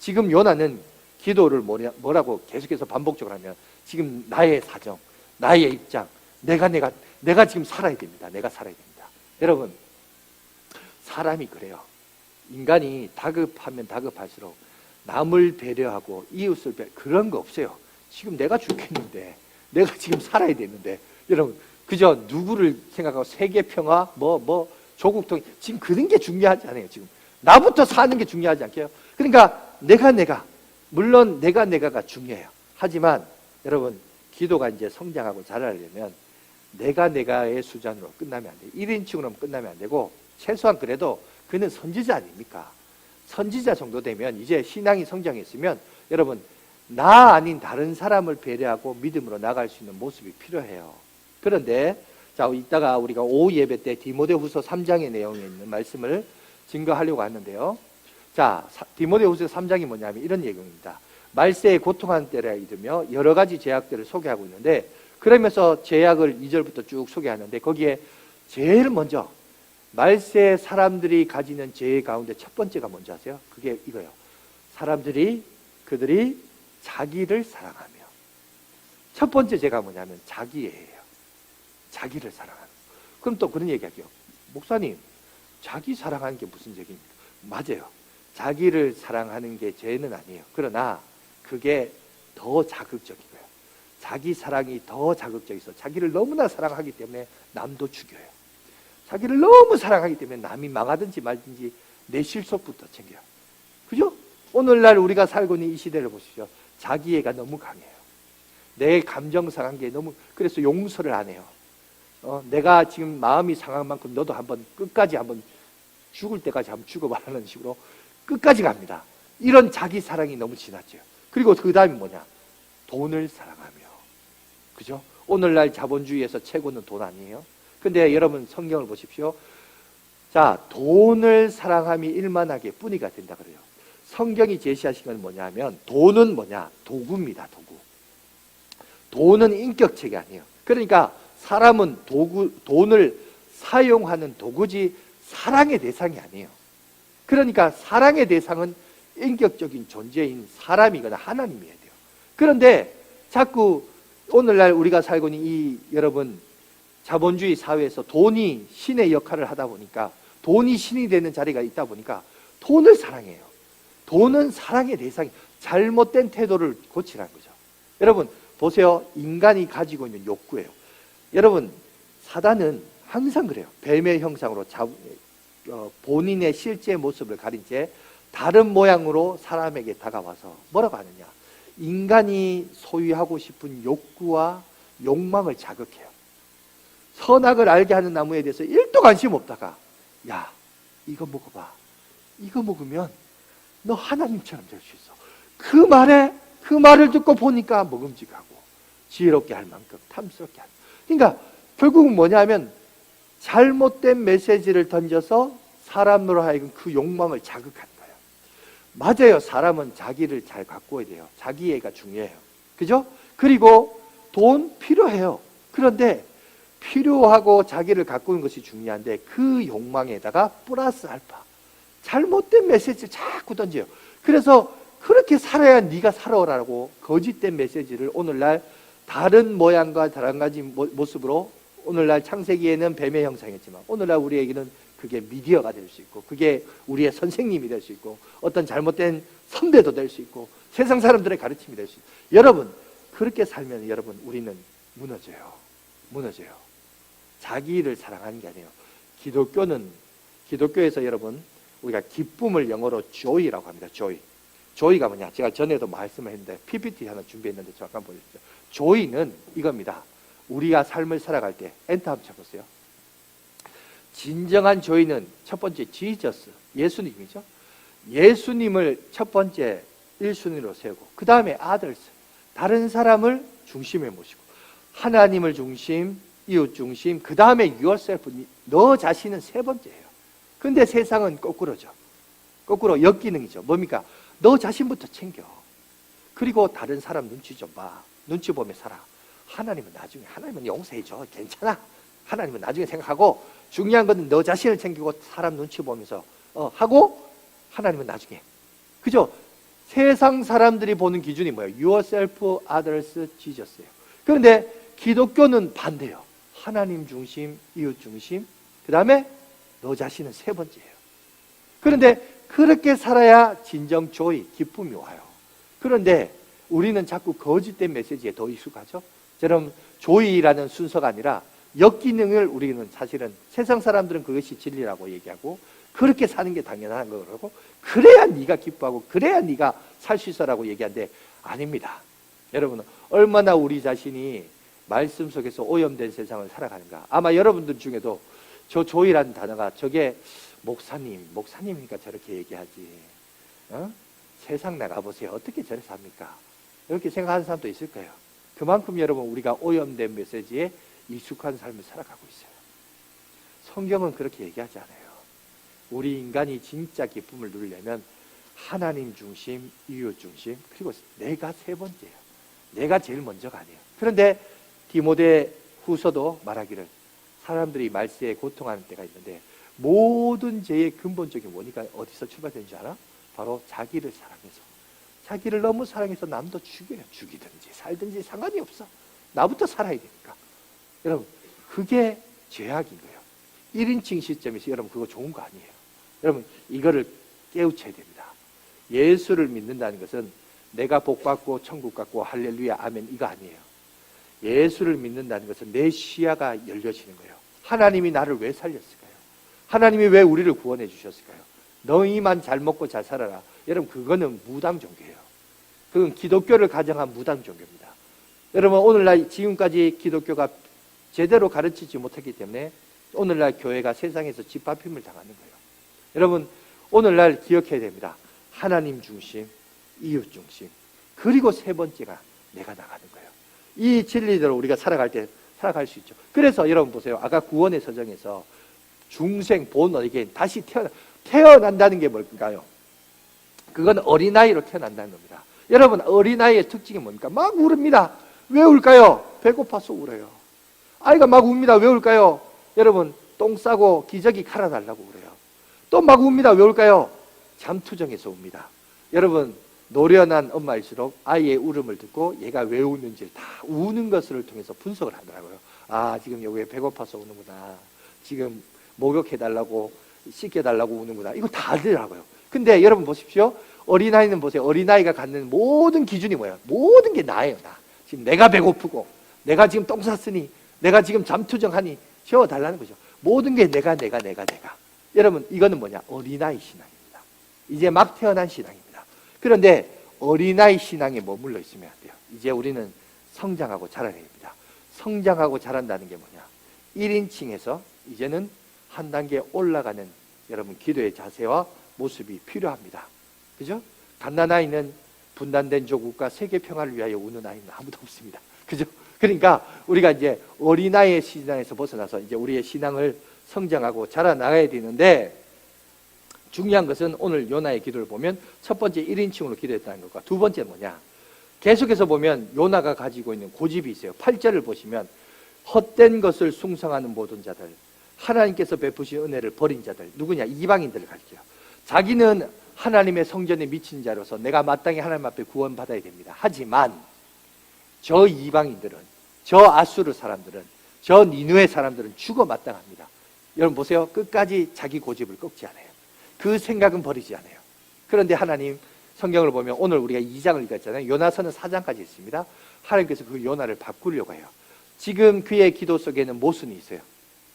지금 요나는 기도를 뭐라고 계속해서 반복적으로 하면 지금 나의 사정, 나의 입장, 내가 지금 살아야 됩니다. 내가 살아야 됩니다. 여러분 사람이 그래요. 인간이 다급하면 다급할수록 남을 배려하고 이웃을 그런 거 없어요. 지금 내가 죽겠는데 내가 지금 살아야 되는데 여러분 그저 누구를 생각하고 세계평화 조국통일 지금 그런 게 중요하지 않아요. 지금 나부터 사는 게 중요하지 않게요. 그러니까 물론 내가가 중요해요. 하지만 여러분 기도가 이제 성장하고 자라려면 내가의 수준으로 끝나면 안 돼요. 1인칭으로는 끝나면 안 되고 최소한 그래도 그는 선지자 아닙니까? 선지자 정도 되면 이제 신앙이 성장했으면 여러분 나 아닌 다른 사람을 배려하고 믿음으로 나갈 수 있는 모습이 필요해요. 그런데 자 이따가 우리가 오후 예배 때 디모데후서 3장의 내용에 있는 말씀을 증거하려고 하는데요. 자 디모데후서 3장이 뭐냐면 이런 내용입니다. 말세에 고통하는 때라 이르며 여러 가지 제약들을 소개하고 있는데 그러면서 제약을 2절부터 쭉 소개하는데 거기에 제일 먼저 말세 사람들이 가지는 죄 가운데 첫 번째가 뭔지 아세요? 그게 이거예요. 그들이 자기를 사랑하며. 첫 번째 죄가 뭐냐면 자기예요. 자기를 사랑하는. 그럼 또 그런 얘기할게요. 목사님, 자기 사랑하는 게 무슨 죄입니까? 맞아요. 자기를 사랑하는 게 죄는 아니에요. 그러나 그게 더 자극적이고요. 자기 사랑이 더 자극적이서 자기를 너무나 사랑하기 때문에 남도 죽여요. 자기를 너무 사랑하기 때문에 남이 망하든지 말든지 내 실속부터 챙겨요. 그죠? 오늘날 우리가 살고 있는 이 시대를 보십시오. 자기애가 너무 강해요. 내 감정 상한 게 너무 그래서 용서를 안 해요. 내가 지금 마음이 상한 만큼 너도 끝까지 죽을 때까지 한번 죽어봐라는 식으로 끝까지 갑니다. 이런 자기 사랑이 너무 지났죠. 그리고 그 다음이 뭐냐? 돈을 사랑하며. 그죠? 오늘날 자본주의에서 최고는 돈 아니에요? 근데 여러분 성경을 보십시오. 자, 돈을 사랑함이 일만하게 뿌니가 된다 그래요. 성경이 제시하신 건 뭐냐면 돈은 뭐냐? 도구입니다. 도구. 돈은 인격체가 아니에요. 그러니까 사람은 돈을 사용하는 도구지 사랑의 대상이 아니에요. 그러니까 사랑의 대상은 인격적인 존재인 사람이거나 하나님이어야 돼요. 그런데 자꾸 오늘날 우리가 살고 있는 이 여러분 자본주의 사회에서 돈이 신의 역할을 하다 보니까 돈이 신이 되는 자리가 있다 보니까 돈을 사랑해요. 돈은 사랑의 대상이 잘못된 태도를 고치라는 거죠. 여러분 보세요. 인간이 가지고 있는 욕구예요. 여러분 사단은 항상 그래요. 뱀의 형상으로 본인의 실제 모습을 가린 채 다른 모양으로 사람에게 다가와서 뭐라고 하느냐? 인간이 소유하고 싶은 욕구와 욕망을 자극해요. 선악을 알게 하는 나무에 대해서 1도 관심 없다가 야, 이거 먹어봐. 이거 먹으면 너 하나님처럼 될 수 있어. 그 말을 듣고 보니까 먹음직하고 지혜롭게 할 만큼 탐스럽게 하는. 그러니까 결국은 뭐냐면 잘못된 메시지를 던져서 사람으로 하여금 그 욕망을 자극하는 거예요. 맞아요. 사람은 자기를 잘 가꿔야 돼요. 자기애가 중요해요. 그죠? 그리고 돈 필요해요. 그런데 필요하고 자기를 가꾸는 것이 중요한데 그 욕망에다가 플러스 알파 잘못된 메시지를 자꾸 던져요. 그래서 그렇게 살아야 네가 살아오라고 거짓된 메시지를 오늘날 다른 모양과 다른 가지 모습으로 오늘날 창세기에는 뱀의 형상이었지만 오늘날 우리에게는 그게 미디어가 될 수 있고 그게 우리의 선생님이 될 수 있고 어떤 잘못된 선배도 될 수 있고 세상 사람들의 가르침이 될 수 있고 여러분 그렇게 살면 여러분 우리는 무너져요. 자기를 사랑하는 게 아니에요. 기독교에서 여러분 우리가 기쁨을 영어로 joy라고 합니다. joy가 뭐냐? 제가 전에도 말씀을 했는데 PPT 하나 준비했는데 잠깐 보여주세요. joy는 이겁니다. 우리가 삶을 살아갈 때 엔터 한번 쳐보세요. 진정한 joy는 첫 번째 지저스 예수님이죠. 예수님을 첫 번째 1순위로 세우고 그 다음에 others 다른 사람을 중심에 모시고 하나님을 중심 이웃 중심, 그 다음에 yourself, 너 자신은 세 번째예요. 근데 세상은 거꾸로죠. 거꾸로 역기능이죠. 뭡니까? 너 자신부터 챙겨. 그리고 다른 사람 눈치 좀 봐. 눈치 보며 살아. 하나님은 나중에, 하나님은 용서해줘. 괜찮아. 하나님은 나중에 생각하고 중요한 건 너 자신을 챙기고 사람 눈치 보면서 하고 하나님은 나중에. 그죠? 세상 사람들이 보는 기준이 뭐예요? yourself, others, Jesus예요. 그런데 기독교는 반대예요. 하나님 중심, 이웃 중심, 그 다음에 너 자신은 세 번째예요. 그런데 그렇게 살아야 진정 조이, 기쁨이 와요. 그런데 우리는 자꾸 거짓된 메시지에 더 익숙하죠. 여러분 조이라는 순서가 아니라 역기능을 우리는 사실은 세상 사람들은 그것이 진리라고 얘기하고 그렇게 사는 게 당연한 거라고 그래야 네가 기뻐하고 그래야 네가 살 수 있어라고 얘기하는데 아닙니다. 여러분 얼마나 우리 자신이 말씀 속에서 오염된 세상을 살아가는가. 아마 여러분들 중에도 저 조이라는 단어가 저게 목사님이니까 저렇게 얘기하지. 세상 나가보세요. 어떻게 저래 삽니까? 이렇게 생각하는 사람도 있을 거예요. 그만큼 여러분 우리가 오염된 메시지에 익숙한 삶을 살아가고 있어요. 성경은 그렇게 얘기하지 않아요. 우리 인간이 진짜 기쁨을 누리려면 하나님 중심, 이웃 중심, 그리고 내가 세 번째예요. 내가 제일 먼저가 아니에요. 그런데 디모데 후서도 말하기를 사람들이 말세에 고통하는 때가 있는데 모든 죄의 근본적인 원인이 어디서 출발되는 줄 알아? 바로 자기를 사랑해서 자기를 너무 사랑해서 남도 죽여요. 죽이든지 살든지 상관이 없어. 나부터 살아야 되니까. 여러분 그게 죄악인 거예요. 1인칭 시점에서 여러분 그거 좋은 거 아니에요. 여러분 이거를 깨우쳐야 됩니다. 예수를 믿는다는 것은 내가 복받고 천국 갖고 할렐루야 아멘 이거 아니에요. 예수를 믿는다는 것은 내 시야가 열려지는 거예요. 하나님이 나를 왜 살렸을까요? 하나님이 왜 우리를 구원해 주셨을까요? 너희만 잘 먹고 잘 살아라. 여러분 그거는 무당 종교예요. 그건 기독교를 가정한 무당 종교입니다. 여러분 오늘날 지금까지 기독교가 제대로 가르치지 못했기 때문에 오늘날 교회가 세상에서 짓밟힘을 당하는 거예요. 여러분 오늘날 기억해야 됩니다. 하나님 중심, 이웃 중심, 그리고 세 번째가 내가 나가는 거예요. 이 진리대로 우리가 살아갈 때 살아갈 수 있죠. 그래서 여러분 보세요. 아까 구원의 서정에서 중생 본어에게 다시 태어난다는 게 뭘까요? 그건 어린아이로 태어난다는 겁니다. 여러분, 어린아이의 특징이 뭡니까? 막 울습니다. 왜 울까요? 배고파서 울어요. 아이가 막 웁니다. 왜 울까요? 여러분, 똥 싸고 기저귀 갈아달라고 울어요. 또 막 웁니다. 왜 울까요? 잠투정해서 웁니다. 여러분, 노련한 엄마일수록 아이의 울음을 듣고 얘가 왜 우는지 다 우는 것을 통해서 분석을 하더라고요. 아, 지금 여기 배고파서 우는구나. 지금 목욕해달라고 씻겨달라고 우는구나. 이거 다 알더라고요. 근데 여러분 보십시오. 어린아이는 보세요. 어린아이가 갖는 모든 기준이 뭐예요? 모든 게 나예요. 나. 지금 내가 배고프고 내가 지금 똥 쌌으니 내가 지금 잠투정하니 채워달라는 거죠. 모든 게 내가. 여러분, 이거는 뭐냐? 어린아이 신앙입니다. 이제 막 태어난 신앙입니다. 그런데 어린아이 신앙에 머물러 있으면 안 돼요. 이제 우리는 성장하고 자라야 됩니다. 성장하고 자란다는 게 뭐냐? 1인칭에서 이제는 한 단계 올라가는 여러분 기도의 자세와 모습이 필요합니다. 그죠? 갓난아이는 분단된 조국과 세계 평화를 위하여 우는 아이는 아무도 없습니다. 그죠? 그러니까 우리가 이제 어린아이의 신앙에서 벗어나서 이제 우리의 신앙을 성장하고 자라나가야 되는데, 중요한 것은 오늘 요나의 기도를 보면 첫 번째 1인칭으로 기도했다는 것과 두 번째 뭐냐? 계속해서 보면 요나가 가지고 있는 고집이 있어요. 8절을 보시면 헛된 것을 숭상하는 모든 자들, 하나님께서 베푸신 은혜를 버린 자들, 누구냐? 이방인들을 가리켜요. 자기는 하나님의 성전에 미친 자로서 내가 마땅히 하나님 앞에 구원받아야 됩니다. 하지만 저 이방인들은, 저 아수르 사람들은, 저 니느웨 사람들은 죽어 마땅합니다. 여러분 보세요. 끝까지 자기 고집을 꺾지 않아요. 그 생각은 버리지 않아요. 그런데 하나님 성경을 보면 오늘 우리가 2장을 읽었잖아요. 요나서는 4장까지 있습니다. 하나님께서 그 요나를 바꾸려고 해요. 지금 그의 기도 속에는 모순이 있어요.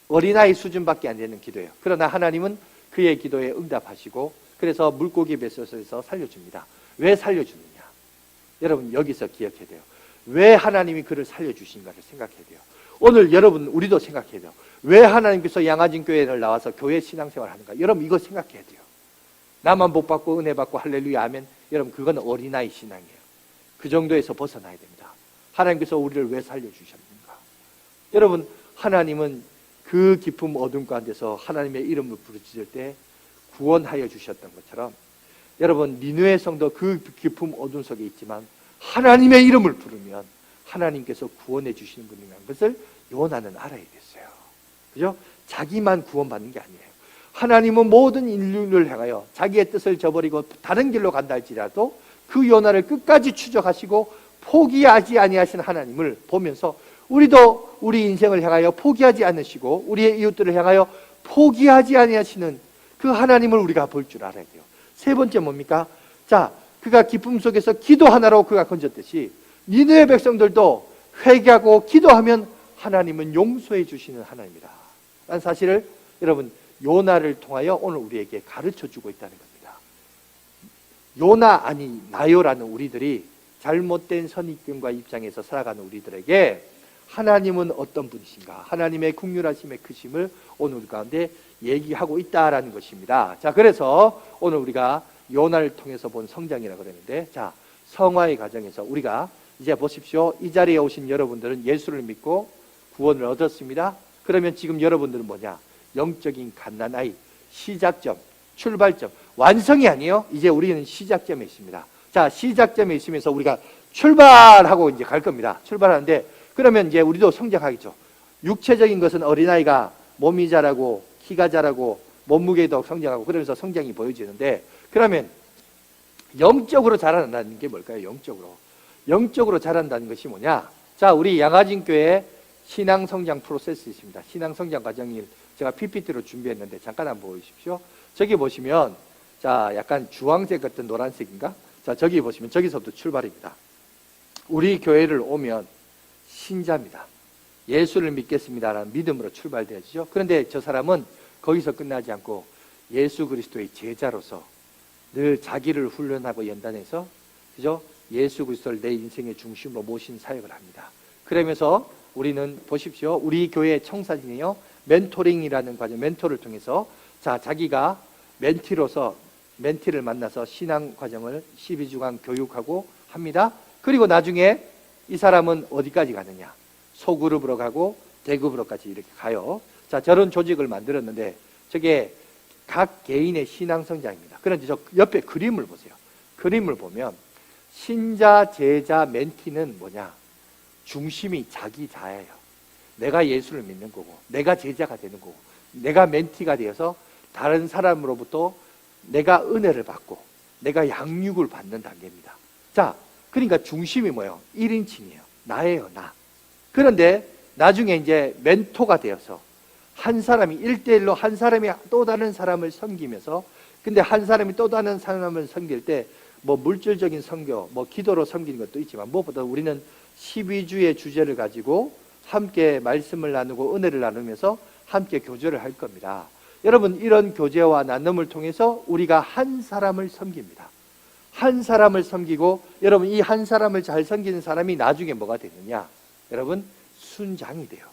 어린아이 수준밖에 안 되는 기도예요. 그러나 하나님은 그의 기도에 응답하시고 그래서 물고기 뱃속에서 살려줍니다. 왜 살려주느냐? 여러분 여기서 기억해야 돼요. 왜 하나님이 그를 살려주신가를 생각해야 돼요. 오늘 여러분 우리도 생각해야 돼요. 왜 하나님께서 양아진 교회를 나와서 교회 신앙생활을 하는가? 여러분 이거 생각해야 돼요. 나만 복 받고 은혜 받고 할렐루야 아멘. 여러분 그건 어린아이 신앙이에요. 그 정도에서 벗어나야 됩니다. 하나님께서 우리를 왜 살려주셨는가? 여러분 하나님은 그 깊은 어둠 가운데서 하나님의 이름을 부르짖을 때 구원하여 주셨던 것처럼 여러분 니느웨 성도 그 깊은 어둠 속에 있지만 하나님의 이름을 부르면 하나님께서 구원해 주시는 분이라는 것을 요나는 알아야 됐어요. 그죠? 자기만 구원받는 게 아니에요. 하나님은 모든 인류를 향하여 자기의 뜻을 저버리고 다른 길로 간다 할지라도 그 요나를 끝까지 추적하시고 포기하지 아니하신 하나님을 보면서 우리도 우리 인생을 향하여 포기하지 않으시고 우리의 이웃들을 향하여 포기하지 아니하시는 그 하나님을 우리가 볼 줄 알아야 돼요. 세 번째 뭡니까? 자, 그가 기쁨 속에서 기도 하나로 그가 건졌듯이 니느웨 백성들도 회개하고 기도하면 하나님은 용서해 주시는 하나님이다. 라는 사실을 여러분 요나를 통하여 오늘 우리에게 가르쳐 주고 있다는 겁니다. 요나 아니 나요라는 우리들이 잘못된 선입견과 입장에서 살아가는 우리들에게 하나님은 어떤 분이신가? 하나님의 긍휼하심의 크심을 오늘 가운데 얘기하고 있다라는 것입니다. 자, 그래서 오늘 우리가 요나를 통해서 본 성장이라고 그러는데, 자, 성화의 과정에서 우리가 이제 보십시오. 이 자리에 오신 여러분들은 예수를 믿고 구원을 얻었습니다. 그러면 지금 여러분들은 뭐냐? 영적인 갓난아이, 시작점, 출발점, 완성이 아니에요. 이제 우리는 시작점에 있습니다. 자, 시작점에 있으면서 우리가 출발하고 이제 갈 겁니다. 출발하는데 그러면 이제 우리도 성장하겠죠. 육체적인 것은 어린아이가 몸이 자라고 키가 자라고 몸무게도 성장하고 그러면서 성장이 보여지는데, 그러면 영적으로 자란다는 게 뭘까요? 영적으로 자란다는 것이 뭐냐? 자, 우리 양아진 교회 신앙 성장 프로세스 있습니다. 신앙 성장 과정을 제가 PPT로 준비했는데 잠깐 한번 보십시오. 저기 보시면 자, 약간 주황색 같은 노란색인가? 자, 저기 보시면 저기서부터 출발입니다. 우리 교회를 오면 신자입니다. 예수를 믿겠습니다라는 믿음으로 출발되어지죠. 그런데 저 사람은 거기서 끝나지 않고 예수 그리스도의 제자로서 늘 자기를 훈련하고 연단해서, 그죠? 예수 그리스도를 내 인생의 중심으로 모신 사역을 합니다. 그러면서 우리는 보십시오. 우리 교회의 청사진이요. 멘토링이라는 과정, 멘토를 통해서 자, 자기가 멘티를 만나서 신앙 과정을 12주간 교육하고 합니다. 그리고 나중에 이 사람은 어디까지 가느냐? 소그룹으로 가고 대그룹으로까지 이렇게 가요. 자, 저런 조직을 만들었는데 저게 각 개인의 신앙 성장입니다. 그런데 저 옆에 그림을 보세요. 그림을 보면 신자, 제자, 멘티는 뭐냐? 중심이 자기 자예요. 내가 예수를 믿는 거고, 내가 제자가 되는 거고, 내가 멘티가 되어서 다른 사람으로부터 내가 은혜를 받고, 내가 양육을 받는 단계입니다. 자, 그러니까 중심이 뭐예요? 1인칭이에요. 나예요, 나. 그런데 나중에 이제 멘토가 되어서 한 사람이 1대1로 한 사람이 또 다른 사람을 섬기면서, 근데 한 사람이 또 다른 사람을 섬길 때 뭐 물질적인 선교, 뭐 기도로 섬기는 것도 있지만 무엇보다 우리는 12주의 주제를 가지고 함께 말씀을 나누고 은혜를 나누면서 함께 교제를 할 겁니다. 여러분, 이런 교제와 나눔을 통해서 우리가 한 사람을 섬깁니다. 한 사람을 섬기고, 여러분, 이 한 사람을 잘 섬기는 사람이 나중에 뭐가 되느냐? 여러분, 순장이 돼요.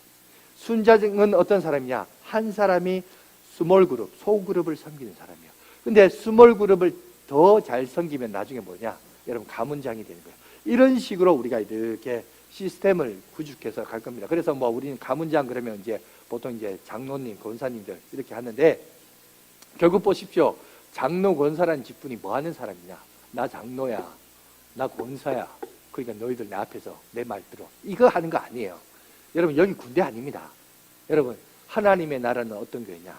순장은 어떤 사람이냐? 한 사람이 스몰 그룹, 소그룹을 섬기는 사람이에요. 근데 스몰 그룹을 더 잘 섬기면 나중에 뭐냐? 여러분, 가문장이 되는 거예요. 이런 식으로 우리가 이렇게 시스템을 구축해서 갈 겁니다. 그래서 뭐 우리는 가문장 그러면 이제 보통 이제 장로님, 권사님들 이렇게 하는데, 결국 보십시오. 장로, 권사라는 직분이 뭐 하는 사람이냐? 나 장로야, 나 권사야, 그러니까 너희들 내 앞에서 내 말 들어, 이거 하는 거 아니에요. 여러분, 여기 군대 아닙니다. 여러분, 하나님의 나라는 어떤 교회냐?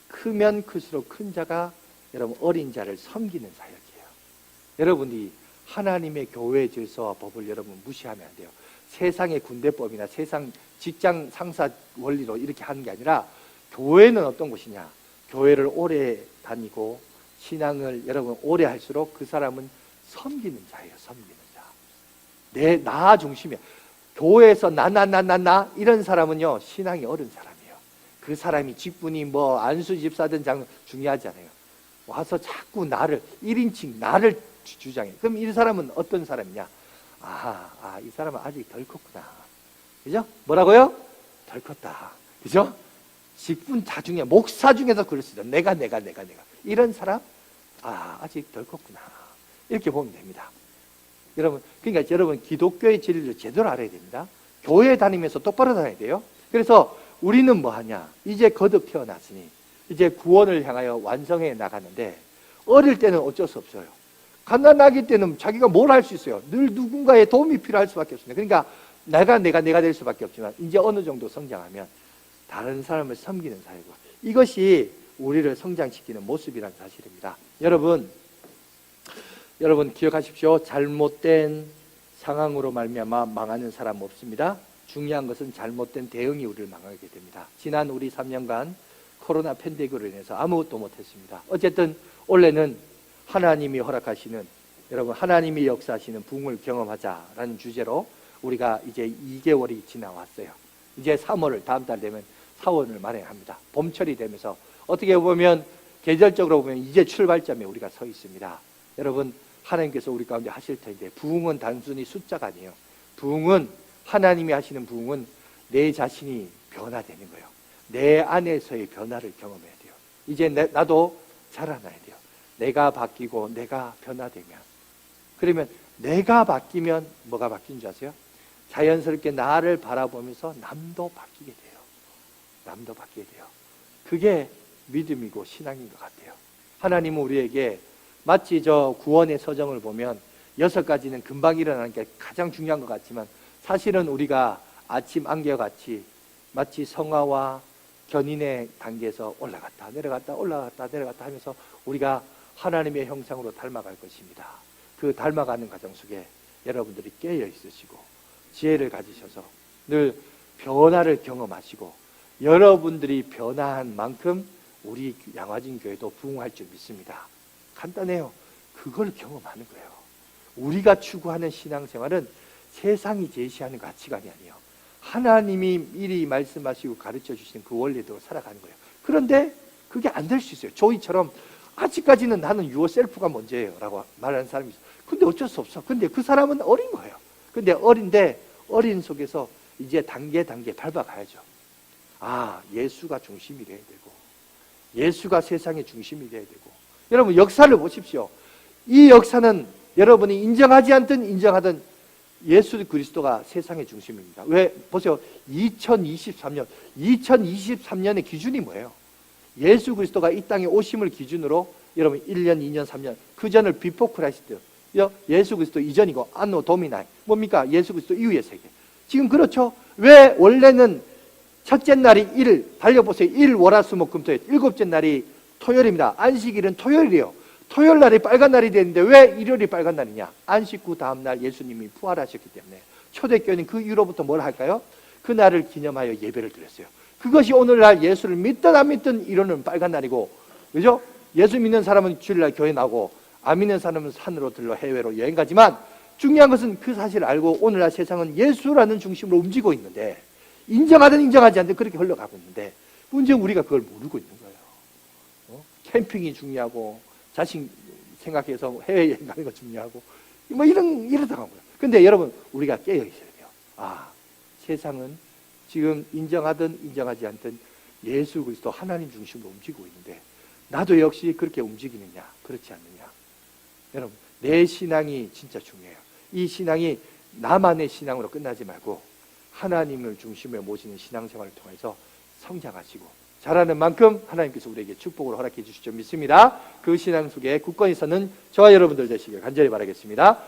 크면 클수록 큰 자가 여러분 어린 자를 섬기는 사역이에요. 여러분이 하나님의 교회의 질서와 법을 여러분 무시하면 안 돼요. 세상의 군대법이나 세상 직장 상사 원리로 이렇게 하는 게 아니라, 교회는 어떤 곳이냐? 교회를 오래 다니고 신앙을 여러분 오래 할수록 그 사람은 섬기는 자예요. 섬기는 자. 나 중심이야. 교회에서 나 이런 사람은요, 신앙이 어른 사람이에요. 그 사람이 직분이 뭐 안수 집사든 장로 중요하지 않아요. 와서 자꾸 나를 1인칭 나를 주장해. 그럼 이 사람은 어떤 사람이냐? 이 사람은 아직 덜 컸구나. 그죠? 뭐라고요? 덜 컸다. 그죠? 직분 다 중에, 목사 중에서 그럴 수 있어. 내가. 이런 사람? 아직 덜 컸구나. 이렇게 보면 됩니다. 여러분, 그러니까 여러분, 기독교의 진리를 제대로 알아야 됩니다. 교회 다니면서 똑바로 다녀야 돼요. 그래서 우리는 뭐 하냐? 이제 거듭 태어났으니 이제 구원을 향하여 완성해 나가는데, 어릴 때는 어쩔 수 없어요. 갓난아기 때는 자기가 뭘 할 수 있어요? 늘 누군가의 도움이 필요할 수밖에 없습니다. 그러니까 내가 될 수밖에 없지만, 이제 어느 정도 성장하면 다른 사람을 섬기는 사회고, 이것이 우리를 성장시키는 모습이라는 사실입니다. 여러분 기억하십시오. 잘못된 상황으로 말미암아 망하는 사람 없습니다. 중요한 것은 잘못된 대응이 우리를 망하게 됩니다. 지난 우리 3년간 코로나 팬데믹으로 인해서 아무것도 못했습니다. 어쨌든 올해는 하나님이 허락하시는, 여러분 하나님이 역사하시는 부흥을 경험하자라는 주제로 우리가 이제 2개월이 지나왔어요. 이제 3월을, 다음 달 되면 4월을 만회합니다. 봄철이 되면서 어떻게 보면 계절적으로 보면 이제 출발점에 우리가 서 있습니다. 여러분, 하나님께서 우리 가운데 하실 텐데, 부흥은 단순히 숫자가 아니에요. 부흥은, 하나님이 하시는 부흥은 내 자신이 변화되는 거예요. 내 안에서의 변화를 경험해야 돼요. 이제 나도 자라나야 돼요. 내가 바뀌고 내가 변화되면, 그러면 내가 바뀌면 뭐가 바뀐 줄 아세요? 자연스럽게 나를 바라보면서 남도 바뀌게 돼요. 남도 바뀌게 돼요. 그게 믿음이고 신앙인 것 같아요. 하나님은 우리에게 마치 저 구원의 서정을 보면 6가지는 금방 일어나는 게 가장 중요한 것 같지만, 사실은 우리가 아침 안개와 같이 마치 성화와 견인의 단계에서 올라갔다 내려갔다 하면서 우리가 하나님의 형상으로 닮아갈 것입니다. 그 닮아가는 과정 속에 여러분들이 깨어 있으시고 지혜를 가지셔서 늘 변화를 경험하시고, 여러분들이 변화한 만큼 우리 양화진 교회도 부흥할 줄 믿습니다. 간단해요. 그걸 경험하는 거예요. 우리가 추구하는 신앙생활은 세상이 제시하는 가치관이 아니에요. 하나님이 미리 말씀하시고 가르쳐 주시는 그 원리대로 살아가는 거예요. 그런데 그게 안 될 수 있어요. 조이처럼 아직까지는 나는 유어셀프가 먼저예요 라고 말하는 사람이 있어요. 근데 어쩔 수 없어. 근데 그 사람은 어린 거예요. 근데 어린 속에서 이제 단계 밟아가야죠. 예수가 중심이 돼야 되고, 예수가 세상의 중심이 돼야 되고. 여러분, 역사를 보십시오. 이 역사는 여러분이 인정하지 않든 인정하든 예수 그리스도가 세상의 중심입니다. 왜? 보세요. 2023년의 기준이 뭐예요? 예수 그리스도가 이 땅에 오심을 기준으로 여러분 1년, 2년, 3년 그 전을 비포 크라이스트, 예수 그리스도 이전이고 안노 도미나이 뭡니까? 예수 그리스도 이후의 세계. 지금 그렇죠? 왜 원래는 첫째 날이 달려보세요. 월화수목금토일, 일곱째 날이 토요일입니다. 안식일은 토요일이에요. 토요일 날이 빨간 날이 되는데 왜 일요일이 빨간 날이냐? 안식 후 다음 날 예수님이 부활하셨기 때문에 초대교회는 그 이후로부터 뭘 할까요? 그 날을 기념하여 예배를 드렸어요. 그것이 오늘날 예수를 믿든 안 믿든 이루는 빨간 날이고, 그죠? 예수 믿는 사람은 주일날 교회 나오고 안 믿는 사람은 산으로 들러 해외로 여행 가지만 중요한 것은 그 사실을 알고 오늘날 세상은 예수라는 중심으로 움직이고 있는데 인정하든 인정하지 않든 그렇게 흘러가고 있는데 문제는 우리가 그걸 모르고 있는 거예요. 캠핑이 중요하고 자식 생각해서 해외여행 가는 거 중요하고 뭐 이러다가 거예요. 근데 여러분 우리가 깨어 있어야 돼요. 세상은 지금 인정하든 인정하지 않든 예수 그리스도 하나님 중심으로 움직이고 있는데 나도 역시 그렇게 움직이느냐 그렇지 않느냐. 여러분 내 신앙이 진짜 중요해요. 이 신앙이 나만의 신앙으로 끝나지 말고 하나님을 중심에 모시는 신앙생활을 통해서 성장하시고 잘하는 만큼 하나님께서 우리에게 축복을 허락해 주실 줄 믿습니다. 그 신앙 속에 굳건히 서는 저와 여러분들 되시길 간절히 바라겠습니다.